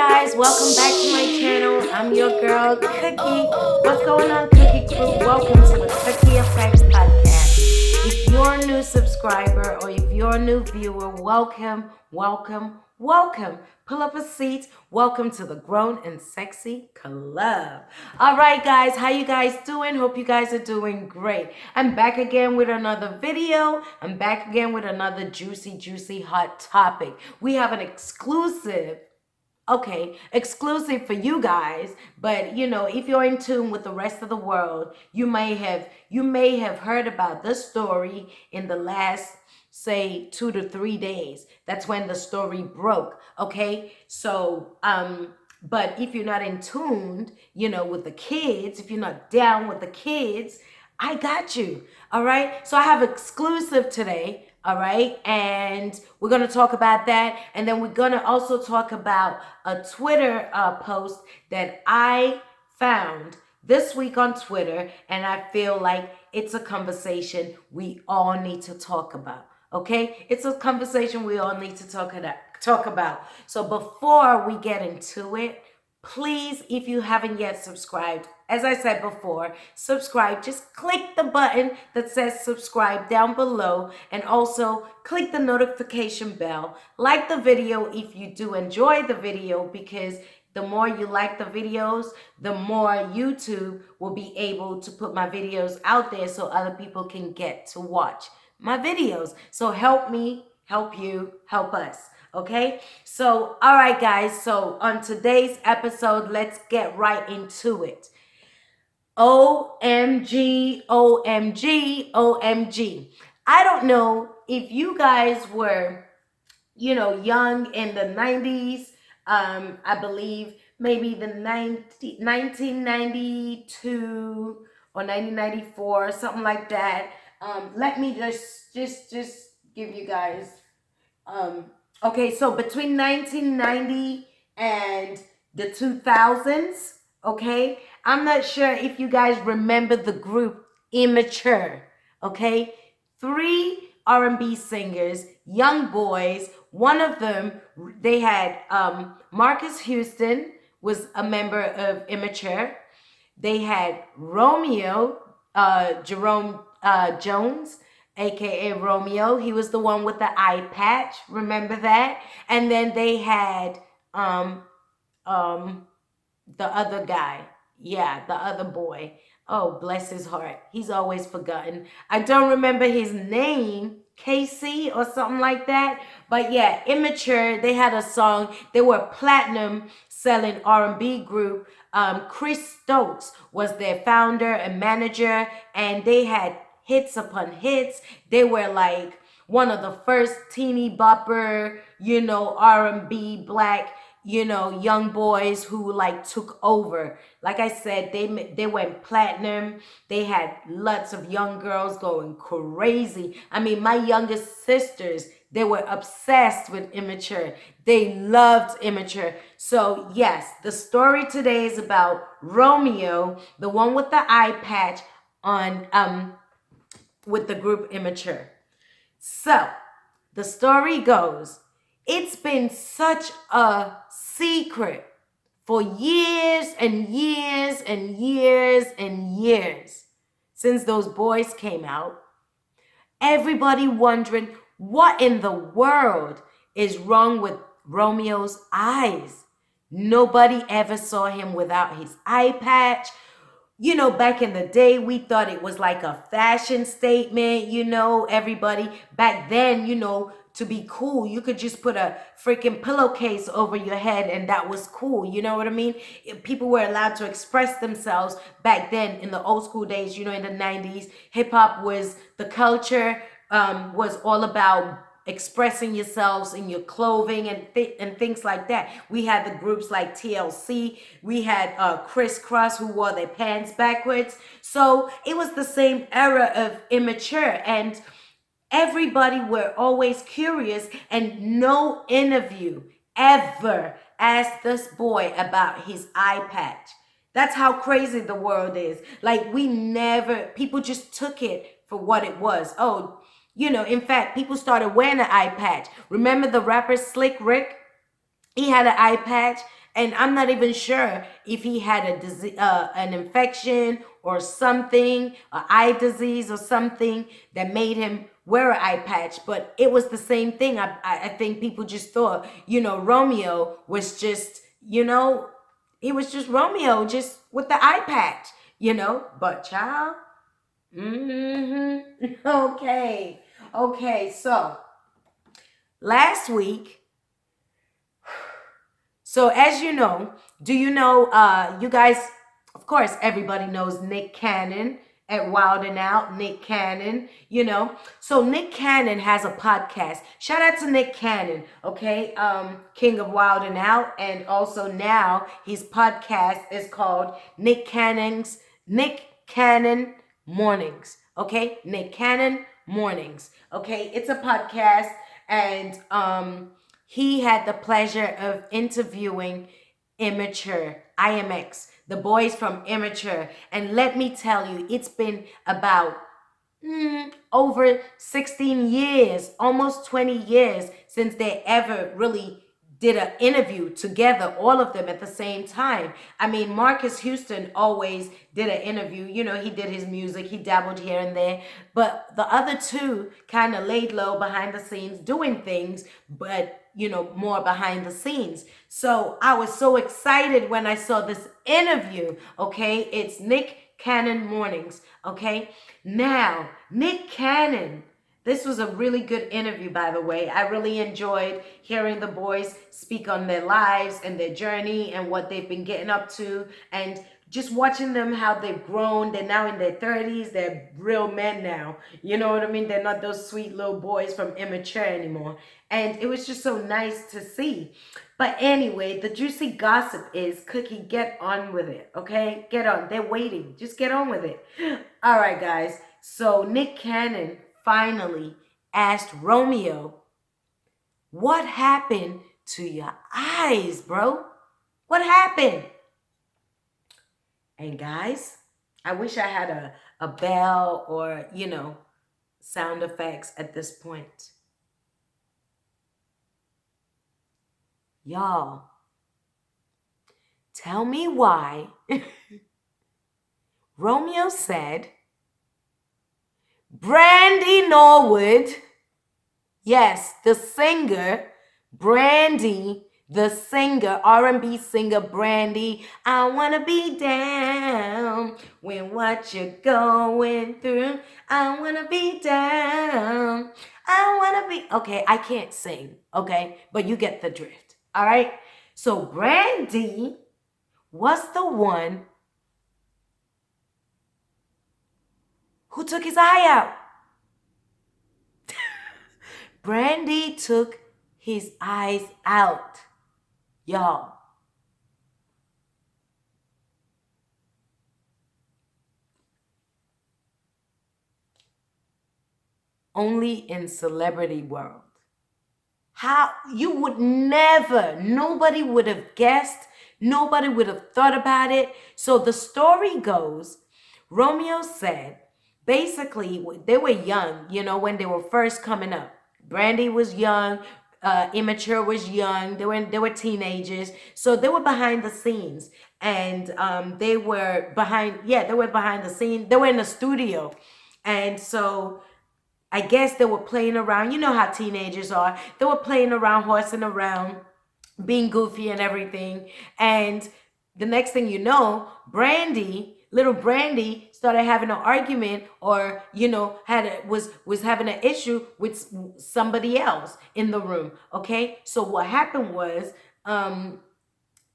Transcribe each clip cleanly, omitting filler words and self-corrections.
guys, welcome back to my channel. I'm your girl, Cookie. What's going on, Cookie Crew? Welcome to the Cookie Effects Podcast. If you're a new subscriber or if you're a new viewer, welcome. Pull up a seat. Welcome to the Grown and Sexy Club. All right, guys, how you guys doing? Hope you guys are doing great. I'm back again with another video. I'm back again with another juicy, hot topic. We have an exclusive for you guys, but you know, if you're in tune with the rest of the world, you may have heard about this story in the last, say, 2 to 3 days. That's when the story broke. Okay, so but if you're not in tune, you know, with the kids, if you're not down with the kids, I got you. All right, so I have exclusive today. All right, and we're going to talk about that, and then we're going to also talk about a Twitter post that I found this week on Twitter, and I feel like it's a conversation we all need to talk about. Okay, it's a conversation we all need to talk about. So before we get into it, please, if you haven't yet subscribed, as I said before, subscribe. Just click the button that says subscribe down below, and also click the notification bell. Like the video if you do enjoy the video, because the more you like the videos, the more YouTube will be able to put my videos out there so other people can get to watch my videos. So help me, help you, help us. Okay, so all right, guys, so on today's episode, let's get right into it. OMG. I don't know if you guys were, you know, young in the 90s. I believe maybe the 1992 or 1994, something like that. Let me just give you guys, okay, so between 1990 and the 2000s, okay? I'm not sure if you guys remember the group Immature, okay? 3 R&B singers, young boys. One of them, they had Marcus Houston was a member of Immature. They had Romeo, Jerome Jones, aka Romeo. He was the one with the eye patch. Remember that? And then they had the other guy. Yeah, the other boy. Oh, bless his heart. He's always forgotten. I don't remember his name, Casey or something like that. But yeah, Immature, they had a song. They were platinum selling R&B group. Chris Stokes was their founder and manager, and they had hits upon hits. They were like one of the first teeny bopper, you know, R&B black, you know, young boys who like took over. Like I said, they went platinum. They had lots of young girls going crazy. I mean, my youngest sisters, they were obsessed with Immature. They loved Immature. So yes, the story today is about Romeo, the one with the eye patch, on with the group Immature. So the story goes, it's been such a secret for years and years since those boys came out. Everybody wondering what in the world is wrong with Romeo's eyes. Nobody ever saw him without his eye patch. You know, back in the day, we thought it was like a fashion statement, you know, everybody. Back then, you know, to be cool, you could just put a freaking pillowcase over your head and that was cool. You know what I mean? People were allowed to express themselves back then in the old school days, you know, in the 90s. Hip hop was the culture, was all about expressing yourselves in your clothing and things like that. We had the groups like TLC. We had Crisscross, who wore their pants backwards. So it was the same era of Immature, and everybody were always curious, and no interview ever asked this boy about his eye patch. That's how crazy the world is. Like, people just took it for what it was. Oh, you know, in fact, people started wearing an eye patch. Remember the rapper Slick Rick? He had an eye patch, And I'm not even sure if he had a disease, an infection or something, an eye disease or something that made him wear an eye patch. But it was the same thing. I think people just thought, Romeo was just, he was just Romeo, just with the eye patch, But child, okay, okay. So last week. So as you know, do you know, you guys, of course, everybody knows Nick Cannon at Wild 'N Out, Nick Cannon, So Nick Cannon has a podcast. Shout out to Nick Cannon, okay? King of Wild 'N Out. And also now his podcast is called Nick Cannon Mornings, okay? Nick Cannon Mornings, okay? It's a podcast, and he had the pleasure of interviewing Immature, IMX, the boys from Immature. And let me tell you, it's been about over 16 years, almost 20 years since they ever really did an interview together, all of them at the same time. I mean, Marcus Houston always did an interview. He did his music, he dabbled here and there. But the other two kind of laid low behind the scenes doing things, but more behind the scenes. So I was so excited when I saw this interview, okay? It's Nick Cannon Mornings, okay? Now, Nick Cannon, this was a really good interview, by the way. I really enjoyed hearing the boys speak on their lives and their journey and what they've been getting up to, and just watching them, how they've grown. They're now in their 30s. They're real men now. You know what I mean? They're not those sweet little boys from Immature anymore. And it was just so nice to see. But anyway, the juicy gossip is, Cookie, get on with it, okay? Get on. They're waiting. Just get on with it. All right, guys. So Nick Cannon finally asked Romeo, what happened to your eyes, bro? What happened? And guys, I wish I had a bell or, sound effects at this point. Y'all, tell me why Romeo said Brandy Norwood, yes, the singer, Brandy, the singer, R&B singer Brandy, I want to be down when what you're going through. I want to be down. I want to be, okay, I can't sing, okay, but you get the drift. All right, so Brandy was the one who took his eye out. Brandy took his eyes out, y'all. Only in celebrity world. How you would never, nobody would have guessed, nobody would have thought about it. So the story goes, Romeo said, basically, they were young, when they were first coming up. Brandy was young, Immature was young, they were teenagers. So they were behind the scenes. And they were behind the scene. They were in the studio. And so I guess they were playing around. You know how teenagers are. They were playing around, horsing around, being goofy and everything. And the next thing you know, little Brandy started having an argument, or was having an issue with somebody else in the room. Okay, so what happened was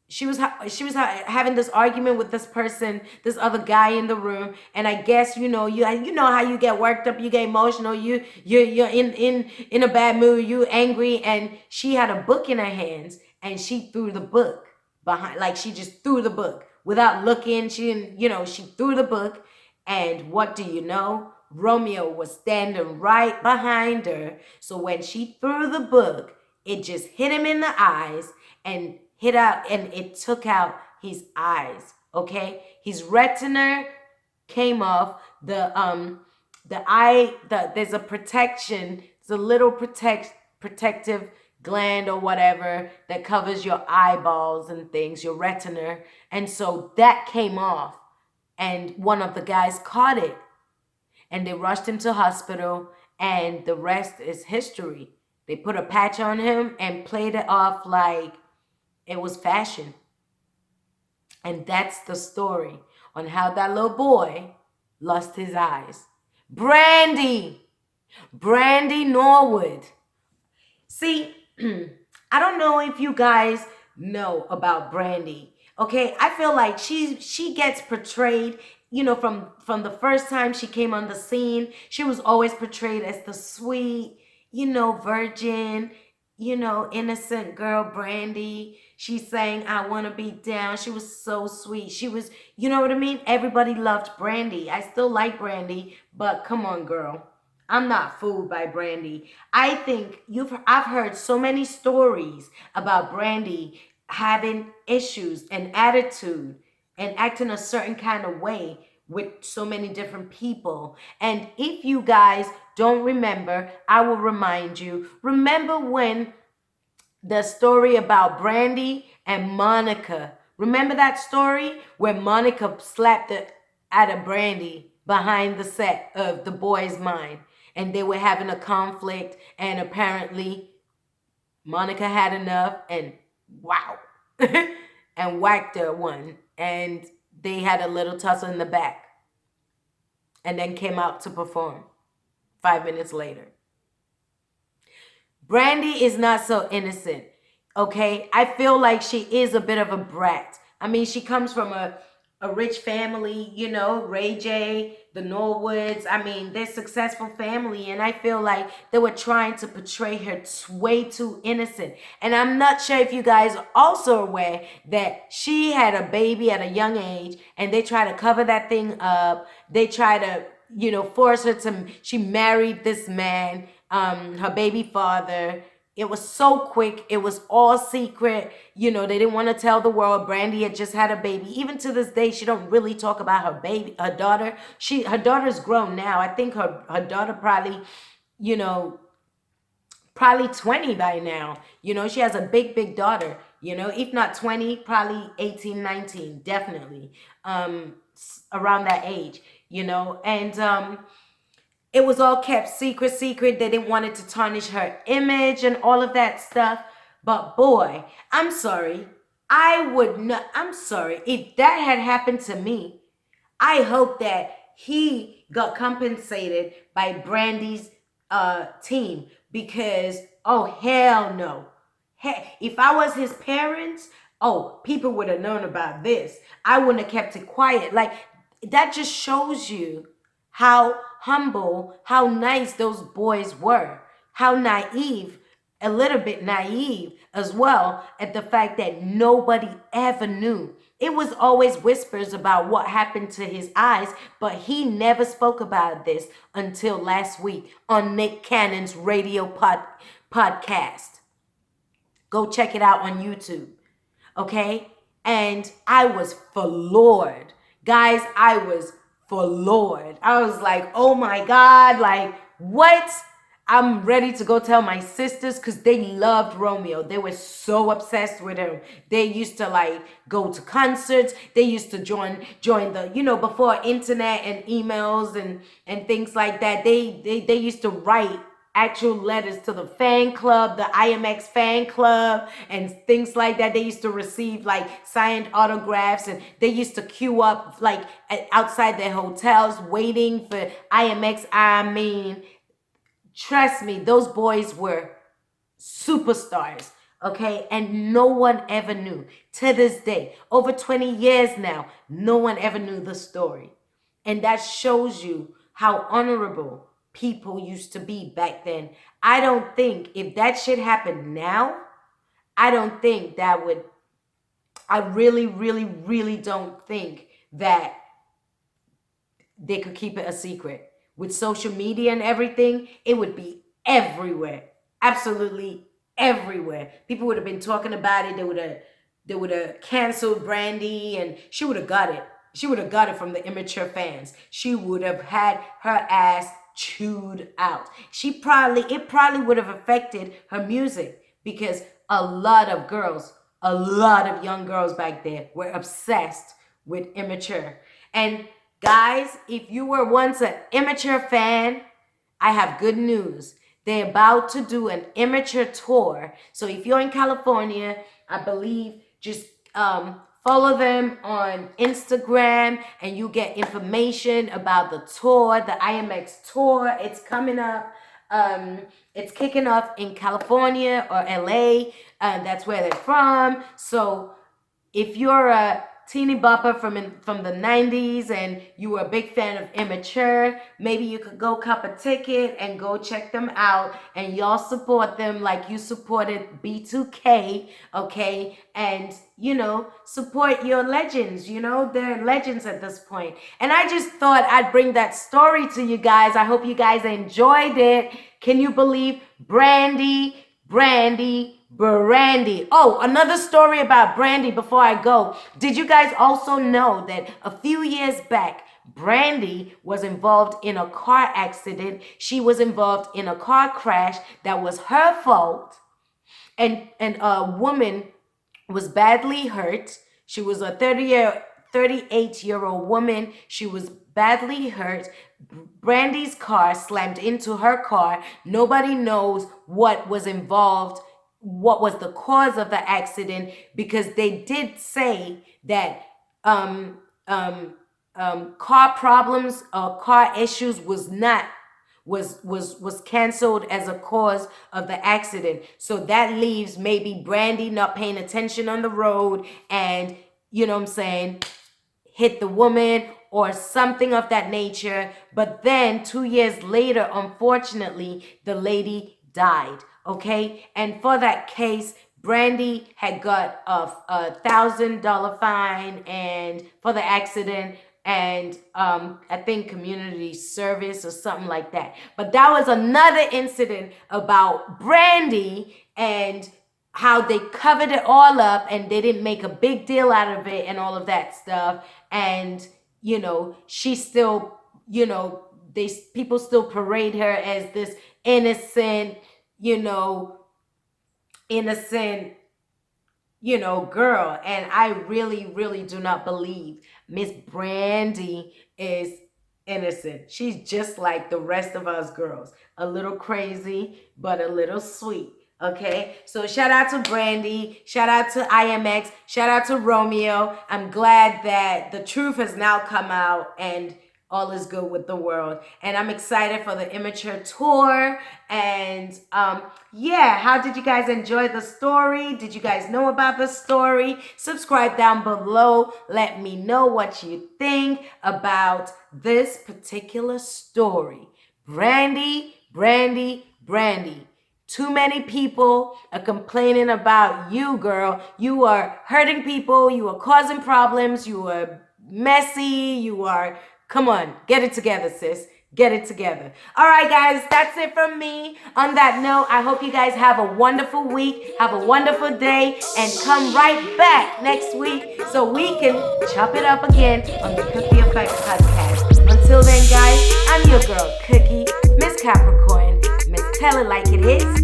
she was having this argument with this person, this other guy in the room, and I guess you know how you get worked up, you get emotional, you're in a bad mood, you angry, and she had a book in her hands, and she threw the book behind, like she just threw the book without looking. She didn't, she threw the book, and what do you know? Romeo was standing right behind her. So when she threw the book, it just hit him in the eyes and it took out his eyes. Okay, his retina came off. There's a protection. It's a little protective gland or whatever that covers your eyeballs and things, your retina. And so that came off, and one of the guys caught it, and they rushed him to hospital, and the rest is history. They put a patch on him and played it off like it was fashion. And that's the story on how that little boy lost his eyes. Brandy Norwood. See, I don't know if you guys know about Brandy. Okay, I feel like she gets portrayed, from the first time she came on the scene, she was always portrayed as the sweet, virgin, innocent girl, Brandy. She sang "I Wanna Be Down." She was so sweet. She was, you know what I mean? Everybody loved Brandy. I still like Brandy, but come on, girl. I'm not fooled by Brandy. I think I've heard so many stories about Brandy having issues and attitude and acting a certain kind of way with so many different people. And if you guys don't remember, I will remind you. Remember when the story about Brandy and Monica? Remember that story where Monica slapped at a Brandy behind the set of The Boy's Mind, and they were having a conflict, and apparently Monica had enough and wow, and whacked her one, and they had a little tussle in the back, and then came out to perform 5 minutes later. Brandy is not so innocent, okay? I feel like she is a bit of a brat. I mean, she comes from a rich family, Ray J, the Norwoods. I mean, they're a successful family, and I feel like they were trying to portray her way too innocent. And I'm not sure if you guys are also aware that she had a baby at a young age, and they try to cover that thing up. They try to, force her she married this man, her baby father. It was so quick. It was all secret. They didn't want to tell the world. Brandy had just had a baby. Even to this day, she don't really talk about her baby, her daughter. Her daughter's grown now. I think her daughter probably, probably 20 by now. She has a big daughter, if not 20, probably 18, 19, definitely. Around that age, and it was all kept secret. They didn't want it to tarnish her image and all of that stuff. But boy, I'm sorry. I'm sorry. If that had happened to me, I hope that he got compensated by Brandy's team, because, oh, hell no. If I was his parents, oh, people would have known about this. I wouldn't have kept it quiet. Like, that just shows you how humble, how nice those boys were, how naive, a little bit naive as well, at the fact that nobody ever knew. It was always whispers about what happened to his eyes, but he never spoke about this until last week on Nick Cannon's Radio Podcast. Go check it out on YouTube, okay? And I was floored. Guys, I was floored. I was like, oh my God, like, what? I'm ready to go tell my sisters, because they loved Romeo. They were so obsessed with him. They used to like go to concerts. They used to join the, before internet and emails and things like that. They used to write actual letters to the fan club, the IMX fan club, and things like that. They used to receive like signed autographs, and they used to queue up like outside their hotels waiting for IMX. I mean, trust me, those boys were superstars, okay? And no one ever knew. To this day, over 20 years now, no one ever knew the story. And that shows you how honorable people used to be back then. I don't think if that shit happened now, I don't think that would, I really don't think that they could keep it a secret. With social media and everything, it would be everywhere. Absolutely everywhere. People would have been talking about it. They would have canceled Brandy, and she would have got it. She would have got it from the immature fans. She would have had her ass chewed out. It probably would have affected her music, because a lot of girls, a lot of young girls back there were obsessed with Immature. And guys, if you were once an Immature fan, I have good news. They're about to do an Immature tour. So if you're in California, I believe just follow them on Instagram and you get information about the tour, the IMX tour. It's coming up. It's kicking off in California or LA. That's where they're from. So if you're a teeny bopper from the 90s and you were a big fan of Immature, maybe you could go cop a ticket and go check them out, and y'all support them like you supported B2K, okay? And, you know, support your legends. You know, they're legends at this point. And I just thought I'd bring that story to you guys. I hope you guys enjoyed it. Can you believe BRANDY? Oh, another story about BRANDY before I go. Did you guys also know that a few years back, BRANDY was involved in a car accident? She was involved in a car crash that was her fault. And a woman was badly hurt. She was a 38-year-old woman. She was badly hurt. BRANDY's car slammed into her car. Nobody knows what was involved, what was the cause of the accident, because they did say that car problems or car issues was canceled as a cause of the accident. So that leaves maybe BRANDY not paying attention on the road and, you know what I'm saying, hit the woman or something of that nature. But then 2 years later, unfortunately, the lady died. Okay, and for that case, BRANDY had got a $1,000 fine and for the accident, and I think community service or something like that. But that was another incident about BRANDY and how they covered it all up and they didn't make a big deal out of it and all of that stuff. And you know, she still, you know, people still parade her as this innocent, girl. And I really, really do not believe Miss BRANDY is innocent. She's just like the rest of us girls. A little crazy, but a little sweet. Okay, so shout out to BRANDY, shout out to IMX, shout out to Romeo. I'm glad that the truth has now come out and all is good with the world. And I'm excited for the Immature tour. And yeah, how did you guys enjoy the story? Did you guys know about the story? Subscribe down below. Let me know what you think about this particular story. BRANDY. Too many people are complaining about you, girl. You are hurting people. You are causing problems. You are messy. Come on, get it together, sis. Get it together. All right, guys, that's it from me. On that note, I hope you guys have a wonderful week. Have a wonderful day. And come right back next week so we can chop it up again on the Cookie Effect Podcast. Until then, guys, I'm your girl, Cookie, Miss Capricorn, Miss Tell It Like It Is.